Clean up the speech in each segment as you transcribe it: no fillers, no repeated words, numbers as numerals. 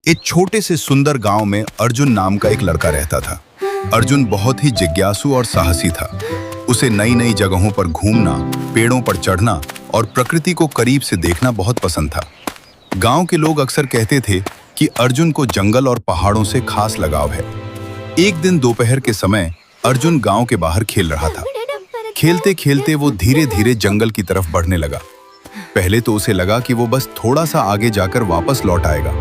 एक छोटे से सुंदर गांव में अर्जुन नाम का एक लड़का रहता था। अर्जुन बहुत ही जिज्ञासु और साहसी था। उसे नई नई जगहों पर घूमना, पेड़ों पर चढ़ना और प्रकृति को करीब से देखना बहुत पसंद था। गांव के लोग अक्सर कहते थे कि अर्जुन को जंगल और पहाड़ों से खास लगाव है। एक दिन दोपहर के समय अर्जुन गांव के बाहर खेल रहा था। खेलते खेलते वो धीरे धीरे जंगल की तरफ बढ़ने लगा। पहले तो उसे लगा कि वो बस थोड़ा सा आगे जाकर वापस लौट आएगा,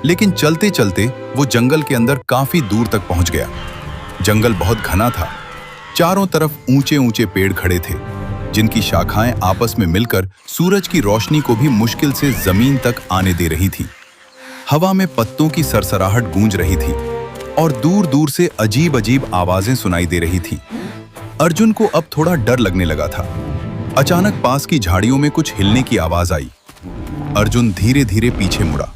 लेकिन चलते चलते वो जंगल के अंदर काफी दूर तक पहुंच गया। जंगल बहुत घना था। चारों तरफ ऊंचे ऊंचे पेड़ खड़े थे, जिनकी शाखाएं आपस में मिलकर सूरज की रोशनी को भी मुश्किल से जमीन तक आने दे रही थी। हवा में पत्तों की सरसराहट गूंज रही थी और दूर दूर से अजीब अजीब आवाजें सुनाई दे रही थी। अर्जुन को अब थोड़ा डर लगने लगा था। अचानक पास की झाड़ियों में कुछ हिलने की आवाज आई। अर्जुन धीरे धीरे पीछे मुड़ा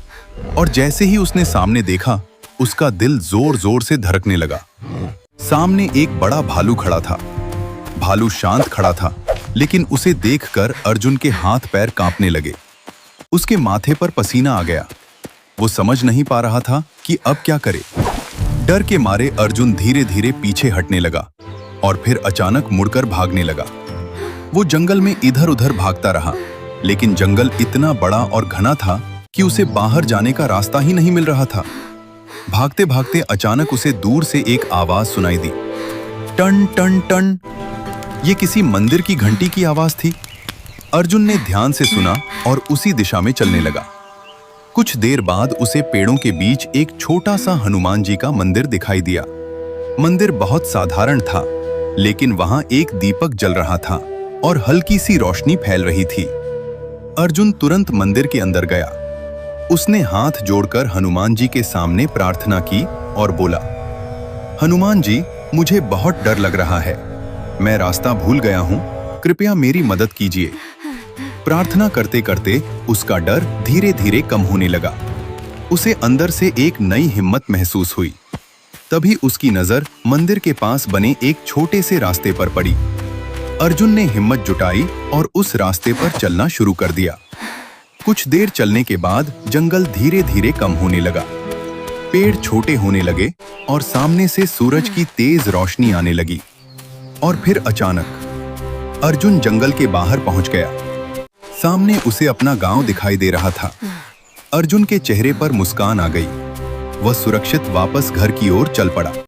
और जैसे ही उसने सामने देखा, उसका दिल जोर जोर से धड़कने लगा। सामने एक बड़ा भालू खड़ा था। भालू शांत खड़ा था, लेकिन उसे देखकर अर्जुन के हाथ पैर कांपने लगे। उसके माथे पर पसीना आ गया। वो समझ नहीं पा रहा था कि अब क्या करे। डर के मारे अर्जुन धीरे धीरे पीछे हटने लगा और फिर अचानक मुड़कर भागने लगा। वो जंगल में इधर उधर भागता रहा, लेकिन जंगल इतना बड़ा और घना था कि उसे बाहर जाने का रास्ता ही नहीं मिल रहा था। भागते भागते अचानक उसे दूर से एक आवाज सुनाई दी। Ton ton ton. ये किसी मंदिर की घंटी की आवाज थी। अर्जुन ने ध्यान से सुना और उसी दिशा में चलने लगा। कुछ देर बाद उसे पेड़ों के बीच एक छोटा सा हनुमान जी का मंदिर दिखाई दिया। मंदिर बहुत साधारण था, लेकिन वहां एक दीपक जल रहा था और हल्की सी रोशनी फैल रही थी। अर्जुन तुरंत मंदिर के अंदर गया। उसने हाथ जोड़कर हनुमान जी के सामने प्रार्थना की और बोला, हनुमान जी, मुझे बहुत डर लग रहा है। मैं रास्ता भूल गया हूं, कृपया मेरी मदद कीजिए। प्रार्थना करते करते उसका डर धीरे धीरे कम होने लगा। उसे अंदर से एक नई हिम्मत महसूस हुई। तभी उसकी नजर मंदिर के पास बने एक छोटे से रास्ते पर पड़ी। अर्जुन ने हिम्मत जुटाई और उस रास्ते पर चलना शुरू कर दिया। कुछ देर चलने के बाद जंगल धीरे धीरे कम होने लगा। पेड़ छोटे होने लगे और सामने से सूरज की तेज रोशनी आने लगी। और फिर अचानक अर्जुन जंगल के बाहर पहुंच गया। सामने उसे अपना गांव दिखाई दे रहा था। अर्जुन के चेहरे पर मुस्कान आ गई। वह सुरक्षित वापस घर की ओर चल पड़ा।